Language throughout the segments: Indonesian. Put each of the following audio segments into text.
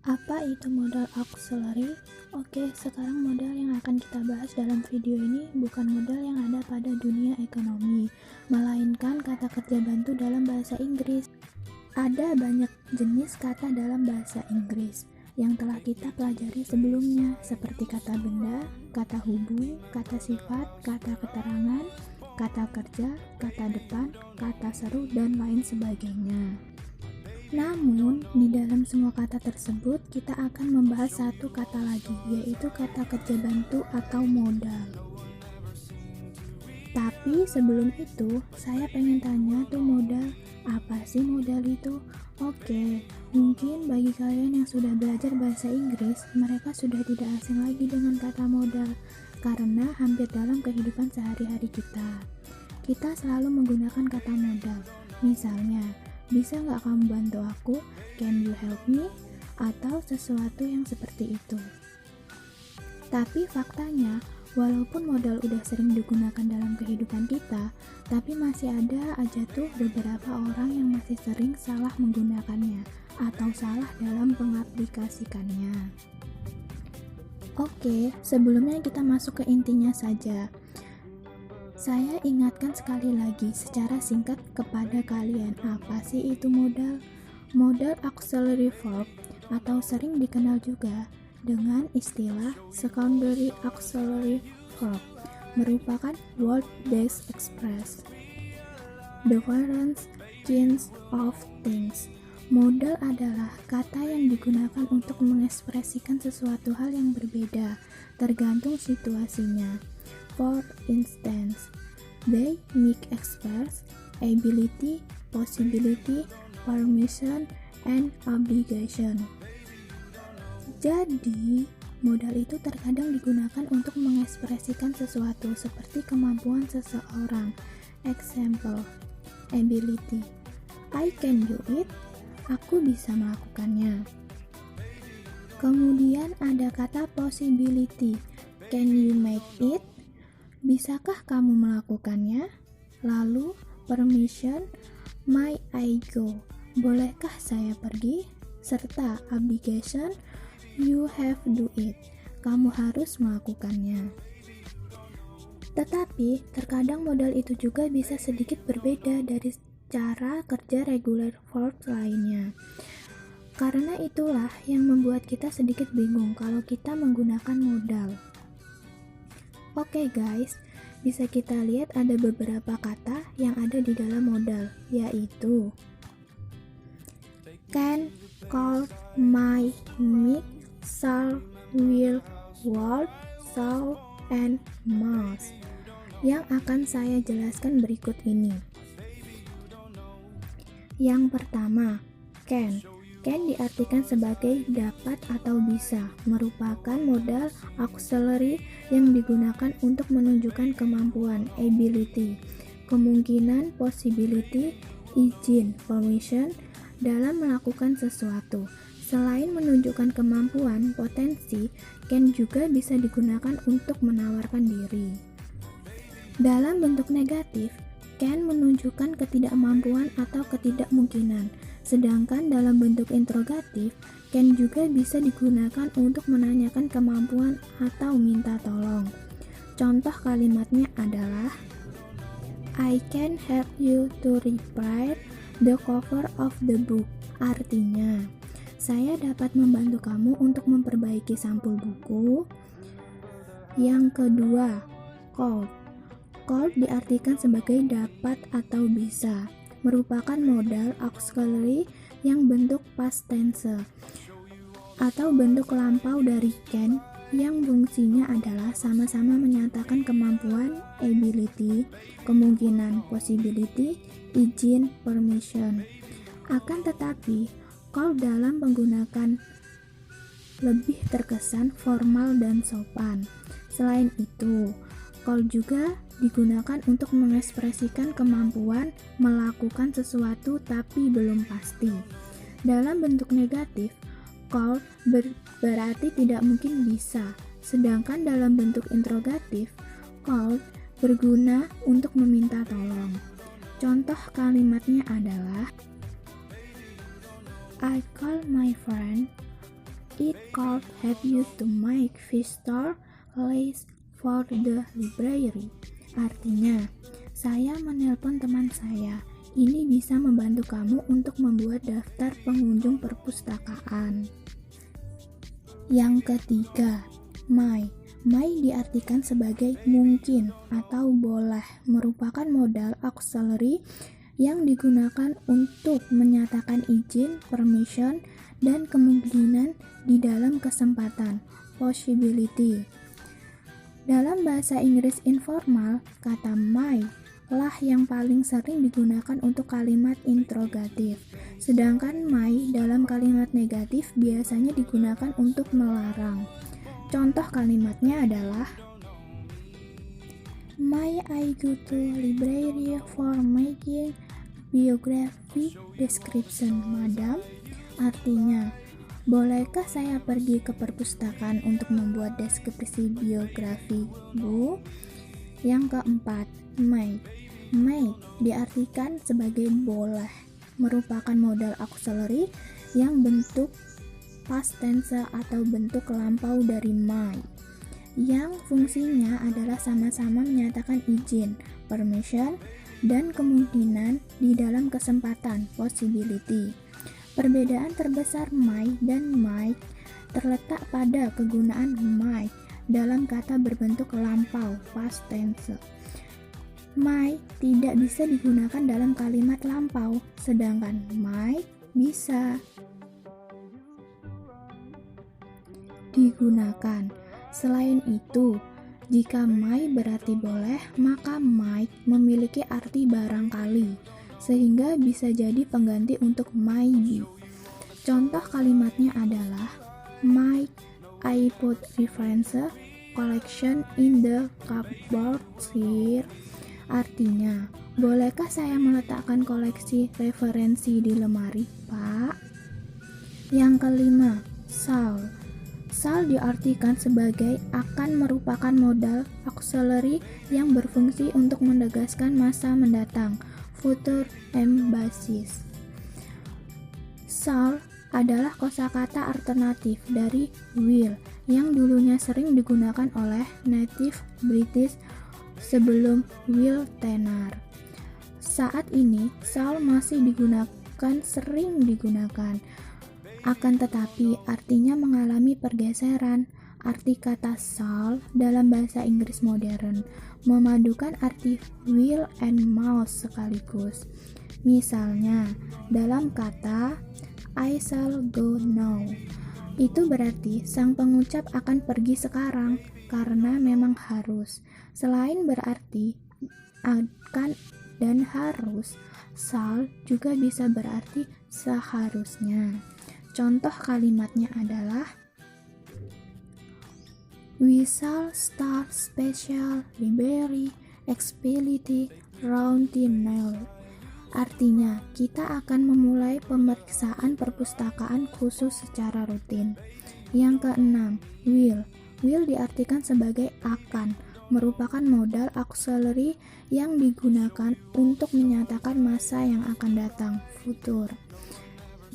Apa itu modal auxiliary? Oke, sekarang modal yang akan kita bahas dalam video ini bukan modal yang ada pada dunia ekonomi, melainkan kata kerja bantu dalam bahasa Inggris. Ada banyak jenis kata dalam bahasa Inggris yang telah kita pelajari sebelumnya, seperti kata benda, kata hubung, kata sifat, kata keterangan, kata kerja, kata depan, kata seru, dan lain sebagainya. Namun, di dalam semua kata tersebut, kita akan membahas satu kata lagi, yaitu kata kerja bantu atau modal. Tapi sebelum itu, saya pengen tanya tuh modal, apa sih modal itu? Oke, mungkin bagi kalian yang sudah belajar bahasa Inggris, mereka sudah tidak asing lagi dengan kata modal, karena hampir dalam kehidupan sehari-hari kita. Kita selalu menggunakan kata modal, misalnya, bisa nggak kamu bantu aku? Can you help me? Atau sesuatu yang seperti itu. Tapi faktanya, walaupun modal udah sering digunakan dalam kehidupan kita, tapi masih ada aja tuh beberapa orang yang masih sering salah menggunakannya atau salah dalam pengaplikasikannya. Oke, sebelumnya kita masuk ke intinya saja. Saya ingatkan sekali lagi secara singkat kepada kalian, apa sih itu modal? Modal auxiliary verb atau sering dikenal juga dengan istilah secondary auxiliary verb merupakan word-based express the various kinds of things. Modal adalah kata yang digunakan untuk mengekspresikan sesuatu hal yang berbeda tergantung situasinya. For instance, they make express ability, possibility, permission, and obligation. Jadi, modal itu terkadang digunakan untuk mengekspresikan sesuatu seperti kemampuan seseorang. Example, ability. I can do it. Aku bisa melakukannya. Kemudian ada kata possibility. Can you make it? Bisakah kamu melakukannya? Lalu, permission, may I go? Bolehkah saya pergi? Serta obligation, you have to do it. Kamu harus melakukannya. Tetapi, terkadang modal itu juga bisa sedikit berbeda dari cara kerja regular verbs lainnya. Karena itulah yang membuat kita sedikit bingung kalau kita menggunakan modal. Oke guys, bisa kita lihat ada beberapa kata yang ada di dalam modal, yaitu can, call, might, make, shall, will, would, shall, and must, yang akan saya jelaskan berikut ini. Yang pertama, can. Can diartikan sebagai dapat atau bisa, merupakan modal auxiliary yang digunakan untuk menunjukkan kemampuan, ability, kemungkinan, possibility, izin, permission, dalam melakukan sesuatu. Selain menunjukkan kemampuan, potensi, can juga bisa digunakan untuk menawarkan diri. Dalam bentuk negatif, can menunjukkan ketidakmampuan atau ketidakmungkinan. Sedangkan dalam bentuk interrogatif, can juga bisa digunakan untuk menanyakan kemampuan atau minta tolong. Contoh kalimatnya adalah I can help you to repair the cover of the book. Artinya, saya dapat membantu kamu untuk memperbaiki sampul buku. Yang kedua, could. Could diartikan sebagai dapat atau bisa, merupakan modal auxiliary yang bentuk past tense atau bentuk lampau dari can yang fungsinya adalah sama-sama menyatakan kemampuan, ability, kemungkinan, possibility, izin, permission. Akan tetapi, could dalam penggunaan lebih terkesan formal dan sopan. Selain itu, could juga digunakan untuk mengekspresikan kemampuan melakukan sesuatu tapi belum pasti. Dalam bentuk negatif, could berarti tidak mungkin bisa, sedangkan dalam bentuk interrogatif, could berguna untuk meminta tolong. Contoh kalimatnya adalah I call my friend It could help you to make visitor list for the library. Artinya, saya menelpon teman saya. Ini bisa membantu kamu untuk membuat daftar pengunjung perpustakaan. Yang ketiga, may. May diartikan sebagai mungkin atau boleh, merupakan modal auxiliary yang digunakan untuk menyatakan izin, permission, dan kemungkinan di dalam kesempatan, possibility. Dalam bahasa Inggris informal, kata may lah yang paling sering digunakan untuk kalimat interrogatif, sedangkan may dalam kalimat negatif biasanya digunakan untuk melarang. Contoh kalimatnya adalah, May I go to library for making biography description, madam? Artinya, bolehkah saya pergi ke perpustakaan untuk membuat deskripsi biografi, Bu? Yang keempat, may. May diartikan sebagai boleh, merupakan modal auxiliary yang bentuk past tense atau bentuk lampau dari may, yang fungsinya adalah sama-sama menyatakan izin, permission, dan kemungkinan di dalam kesempatan, possibility. Perbedaan terbesar may dan might terletak pada kegunaan might dalam kata berbentuk lampau, past tense. May tidak bisa digunakan dalam kalimat lampau, sedangkan might bisa digunakan. Selain itu, jika may berarti boleh, maka might memiliki arti barangkali, sehingga bisa jadi pengganti untuk maybe. Contoh kalimatnya adalah, might I put reference collection in the cupboard here? Artinya, bolehkah saya meletakkan koleksi referensi di lemari, Pak? Yang kelima, shall. Shall diartikan sebagai akan, merupakan modal auxiliary yang berfungsi untuk menegaskan masa mendatang, future emphasis. Shall adalah kosakata alternatif dari will yang dulunya sering digunakan oleh native British sebelum will tenar. Saat ini, shall masih sering digunakan. Akan tetapi, artinya mengalami pergeseran. Arti kata shall dalam bahasa Inggris modern memadukan arti will and must sekaligus. Misalnya, dalam kata I shall go now, itu berarti sang pengucap akan pergi sekarang karena memang harus. Selain berarti akan dan harus, shall juga bisa berarti seharusnya. Contoh kalimatnya adalah, we shall start special library expedition routine now. Artinya, kita akan memulai pemeriksaan perpustakaan khusus secara rutin. Yang keenam, will. Will diartikan sebagai akan, merupakan modal auxiliary yang digunakan untuk menyatakan masa yang akan datang, future.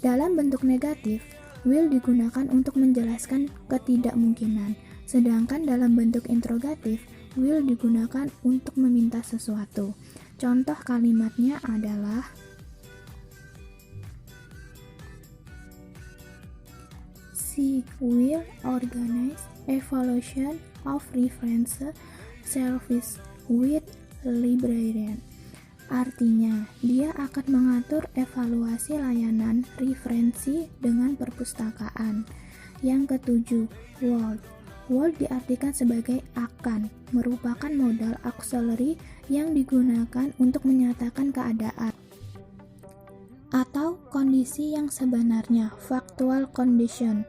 Dalam bentuk negatif, will digunakan untuk menjelaskan ketidakmungkinan, sedangkan dalam bentuk interrogatif, will digunakan untuk meminta sesuatu. Contoh kalimatnya adalah, she will organize evaluation of reference service with librarian. Artinya, dia akan mengatur evaluasi layanan referensi dengan perpustakaan. Yang ketujuh, would. Would diartikan sebagai akan, merupakan modal auxiliary yang digunakan untuk menyatakan keadaan atau kondisi yang sebenarnya, factual condition.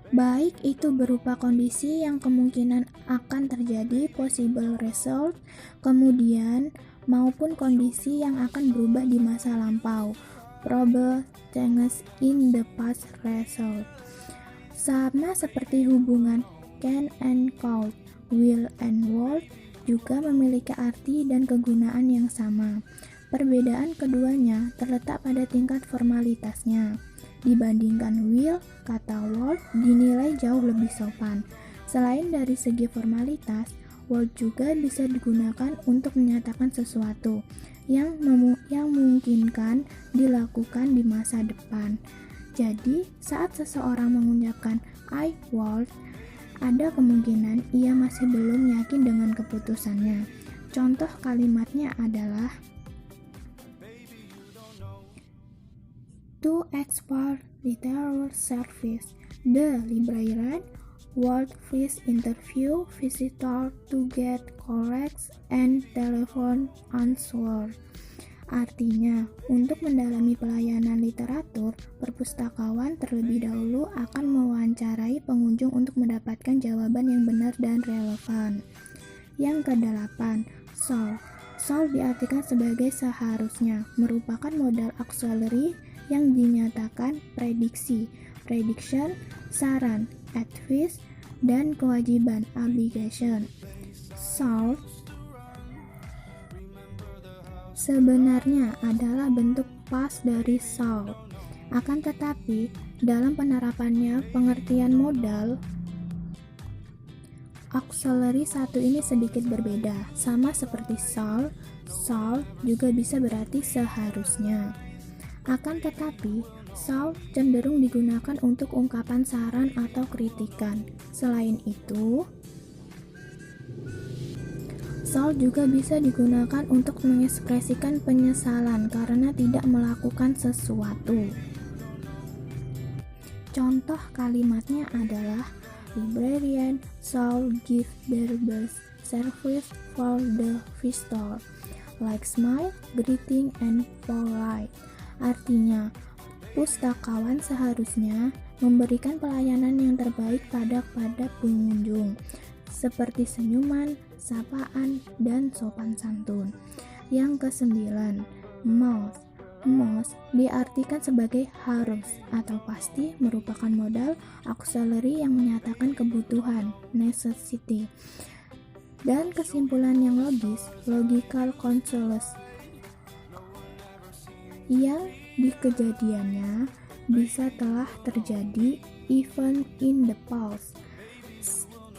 Baik itu berupa kondisi yang kemungkinan akan terjadi, possible result, kemudian maupun kondisi yang akan berubah di masa lampau, probable changes in the past result. Sama seperti hubungan can and could, will and would juga memiliki arti dan kegunaan yang sama. Perbedaan keduanya terletak pada tingkat formalitasnya. Dibandingkan will, kata would dinilai jauh lebih sopan. Selain dari segi formalitas, would juga bisa digunakan untuk menyatakan sesuatu yang memungkinkan dilakukan di masa depan. Jadi, saat seseorang mengucapkan I would, ada kemungkinan ia masih belum yakin dengan keputusannya. Contoh kalimatnya adalah to export literary service. The librarian would first interview visitors to get correct and telephone answer. Artinya, untuk mendalami pelayanan literatur, perpustakawan terlebih dahulu akan mewawancarai pengunjung untuk mendapatkan jawaban yang benar dan relevan. Yang ke-8, solve. Solve diartikan sebagai seharusnya, merupakan modal auxiliary yang dinyatakan prediksi, prediction, saran, advice, dan kewajiban, obligation. Solve sebenarnya adalah bentuk past dari solve. Akan tetapi, dalam penerapannya pengertian modal auxiliary satu ini sedikit berbeda. Sama seperti solve juga bisa berarti seharusnya. Akan tetapi, solve cenderung digunakan untuk ungkapan saran atau kritikan. Selain itu, solve juga bisa digunakan untuk mengekspresikan penyesalan karena tidak melakukan sesuatu. Contoh kalimatnya adalah librarian solve give their best service for the visitor, like smile, greeting, and polite. Artinya, pustakawan seharusnya memberikan pelayanan yang terbaik pada pengunjung, seperti senyuman, sapaan, dan sopan santun. Yang ke-9, must. Must diartikan sebagai harus atau pasti, merupakan modal auxiliary yang menyatakan kebutuhan, necessity. Dan kesimpulan yang logis, logical conclusion, yang di kejadiannya bisa telah terjadi even in the past,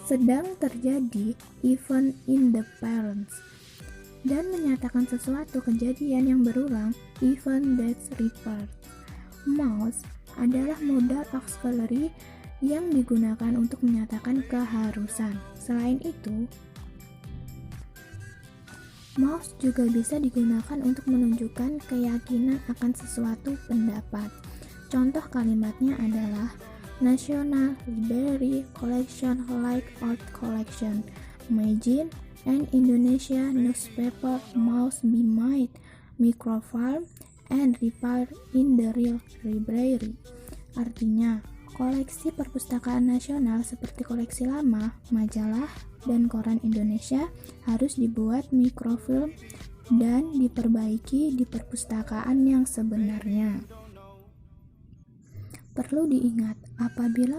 sedang terjadi even in the present, dan menyatakan sesuatu kejadian yang berulang even that's repeated. Must adalah modal auxiliary yang digunakan untuk menyatakan keharusan. Selain itu, must juga bisa digunakan untuk menunjukkan keyakinan akan sesuatu pendapat. Contoh kalimatnya adalah National Library Collection like art collection. Imagine an Indonesia newspaper must be made, microfilm, and repaired in the real library. Artinya, koleksi perpustakaan nasional seperti koleksi lama, majalah, dan koran Indonesia harus dibuat mikrofilm dan diperbaiki di perpustakaan yang sebenarnya. Perlu diingat, apabila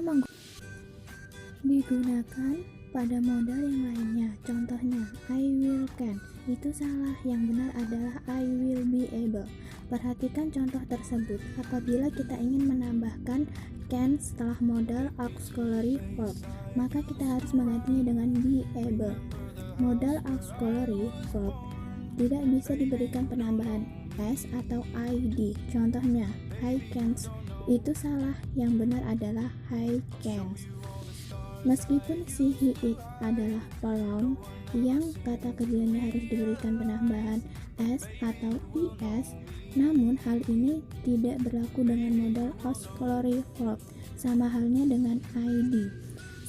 digunakan pada modal yang lainnya, contohnya I will can, itu salah. Yang benar adalah I will be able. Perhatikan contoh tersebut. Apabila kita ingin menambahkan can setelah modal auxiliary verb, maka kita harus menggantinya dengan be able. Modal auxiliary verb tidak bisa diberikan penambahan s atau id. Contohnya I can't, itu salah. Yang benar adalah I can't. Meskipun si he it adalah pronoun yang kata kerjanya harus diberikan penambahan s atau is, namun hal ini tidak berlaku dengan modal auxiliary verb, sama halnya dengan id.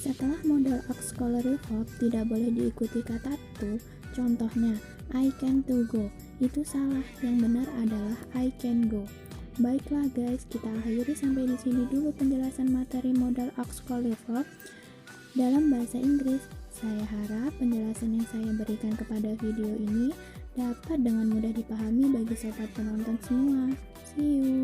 Setelah modal auxiliary verb tidak boleh diikuti kata to. Contohnya I can to go, itu salah. Yang benar adalah I can go. Baiklah guys, kita akhiri sampai di sini dulu penjelasan materi modal auxiliary verb dalam bahasa Inggris. Saya harap penjelasan yang saya berikan kepada video ini dapat dengan mudah dipahami bagi sobat penonton semua. See you.